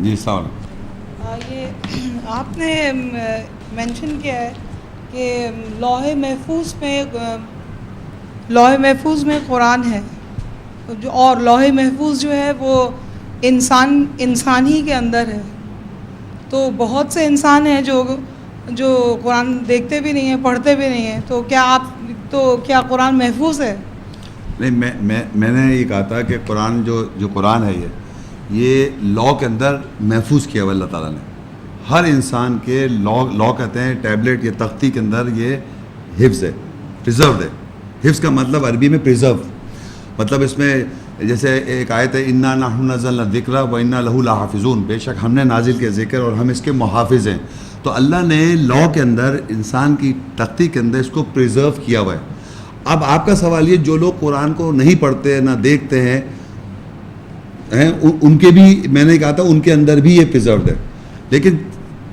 جی السلام علیکم. یہ آپ نے مینشن کیا ہے کہ لوح محفوظ میں قرآن ہے، اور لوح محفوظ جو ہے وہ انسان ہی کے اندر ہے. تو بہت سے انسان ہیں جو قرآن دیکھتے بھی نہیں ہیں، پڑھتے بھی نہیں ہیں، تو کیا قرآن محفوظ ہے؟ نہیں، میں نے یہ کہا تھا کہ قرآن جو قرآن ہے یہ لا کے اندر محفوظ کیا ہوا اللہ تعالیٰ نے. ہر انسان کے لا کہتے ہیں ٹیبلٹ یا تختی کے اندر یہ حفظ ہے، پریزروڈ ہے. حفظ کا مطلب عربی میں پریزرو، مطلب اس میں جیسے ایک آیت ہے انا نحن نزلنا الذکر و انا لہ لحافظون، بے شک ہم نے نازل کیا ذکر اور ہم اس کے محافظ ہیں. تو اللہ نے لا کے اندر انسان کی تختی کے اندر اس کو پریزرو کیا ہوا ہے. اب آپ کا سوال یہ جو لوگ قرآن کو نہیں پڑھتے نہ دیکھتے ہیں ان کے بھی میں نے کہا تھا ان کے اندر بھی یہ پریزروڈ ہے. لیکن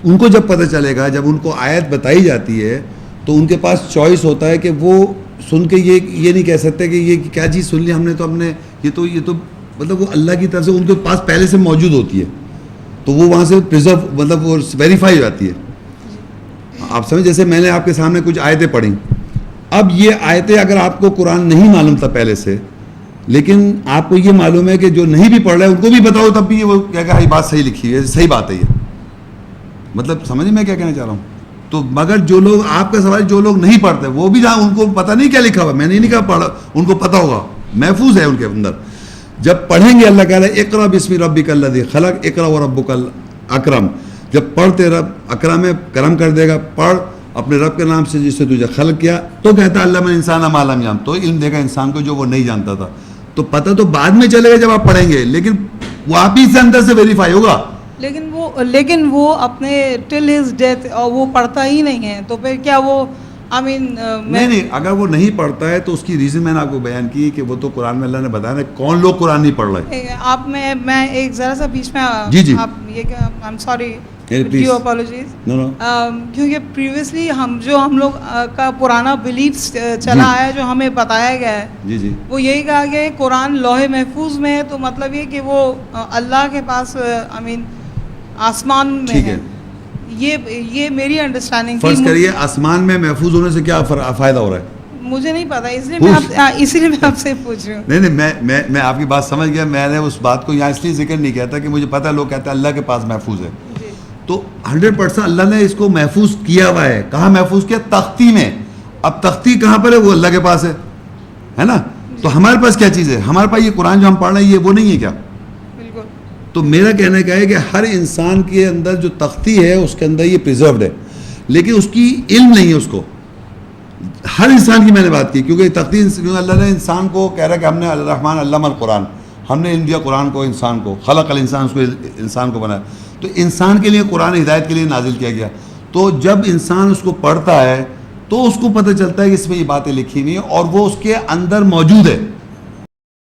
ان کو جب پتہ چلے گا، جب ان کو آیت بتائی جاتی ہے تو ان کے پاس چوائس ہوتا ہے کہ وہ سن کے یہ نہیں کہہ سکتے کہ یہ کیا چیز سن لی ہم نے، تو ہم نے یہ تو مطلب وہ اللہ کی طرف سے ان کے پاس پہلے سے موجود ہوتی ہے، تو وہ وہاں سے پریزرو مطلب وہ ویریفائی ہو جاتی ہے. آپ سمجھ، جیسے میں نے آپ کے سامنے کچھ آیتیں پڑھیں، اب یہ آیتیں اگر آپ کو قرآن نہیں معلوم تھا پہلے سے، لیکن آپ کو یہ معلوم ہے کہ جو نہیں بھی پڑھ رہے ہیں ان کو بھی بتاؤ، تب بھی وہ کیا کہ یہ بات صحیح لکھی ہے، صحیح بات ہے یہ. مطلب سمجھ میں کیا کہنا چاہ رہا ہوں. تو مگر جو لوگ آپ کا سوال جو لوگ نہیں پڑھتے وہ بھی جہاں ان کو پتہ نہیں کیا لکھا ہوا، میں نہیں کہا پڑھا، ان کو پتہ ہوگا، محفوظ ہے ان کے اندر. جب پڑھیں گے اللہ کہہ رہا ہے اقرا بسم ربک الذی خلق اقرا وربک الاکرم، جب پڑھتے رب اکرم ہے کرم کر دے گا، پڑھ اپنے رب کے نام سے جس نے تجھے خلق کیا. تو کہتا ہے علم الانسان ما لم یعلم، تو علم دے گا انسان کو جو وہ نہیں جانتا تھا. تو پتہ تو بعد میں چلے گا جب آپ پڑھیں گے، لیکن وہ آپ ہی سے اندر سے ویریفائی ہوگا. لیکن وہ اپنے ٹل ہز ڈیتھ وہ پڑھتا ہی نہیں ہے، تو پھر کیا وہ نہیں، اگر وہ نہیں پڑھتا ہے تو اس کی ریزن میں نے آپ کو بیان کی کہ وہ تو قرآن میں اللہ نے بتایا نا کون لوگ قرآن نہیں پڑھ رہے. آپ میں ایک ذرا سا بیچ میں جی آپ یہ کہ I am sorry you apologies, کیونکہ پریویسلی ہم لوگ کا پرانا بلیف چلا آیا جو ہمیں بتایا گیا ہے، جی وہ یہی کہا گیا ہے قرآن لوح محفوظ میں ہے، تو مطلب یہ کہ وہ اللہ کے پاس آسمان میں ہے. یہ میری انڈرسٹینڈنگ. فرض کریے آسمان میں محفوظ ہونے سے کیا فائدہ ہو رہا ہے؟ مجھے نہیں پتا، اس لیے میں آپ سے پوچھ رہی ہوں. نہیں، میں آپ کی بات سمجھ گیا. میں نے اس بات کو یہاں اس لیے ذکر نہیں کیا تھا کہ مجھے پتا لوگ کہتے ہیں اللہ کے پاس محفوظ ہے، تو 100% اللہ نے اس کو محفوظ کیا ہوا ہے. کہاں محفوظ کیا؟ تختی میں. اب تختی کہاں پر ہے؟ وہ اللہ کے پاس ہے نا. تو ہمارے پاس کیا چیز ہے؟ ہمارے پاس یہ قرآن جو ہم پڑھ رہے ہیں یہ وہ نہیں ہے کیا؟ بالکل. تو میرا کہنے کا ہے کہ ہر انسان کے اندر جو تختی ہے اس کے اندر یہ پریزروڈ ہے، لیکن اس کی علم نہیں ہے اس کو. ہر انسان کی میں نے بات کی، کیونکہ تختی اللہ نے انسان کو کہہ رہا ہے کہ ہم نے الرحمن علم القرآن، ہم نے علم دیا قرآن کو انسان کو، خلق الانسان، اس کو انسان کو بنایا. تو انسان کے لیے قرآن ہدایت کے لیے نازل کیا گیا. تو جب انسان اس کو پڑھتا ہے تو اس کو پتہ چلتا ہے کہ اس میں یہ باتیں لکھی ہوئی ہیں اور وہ اس کے اندر موجود ہے.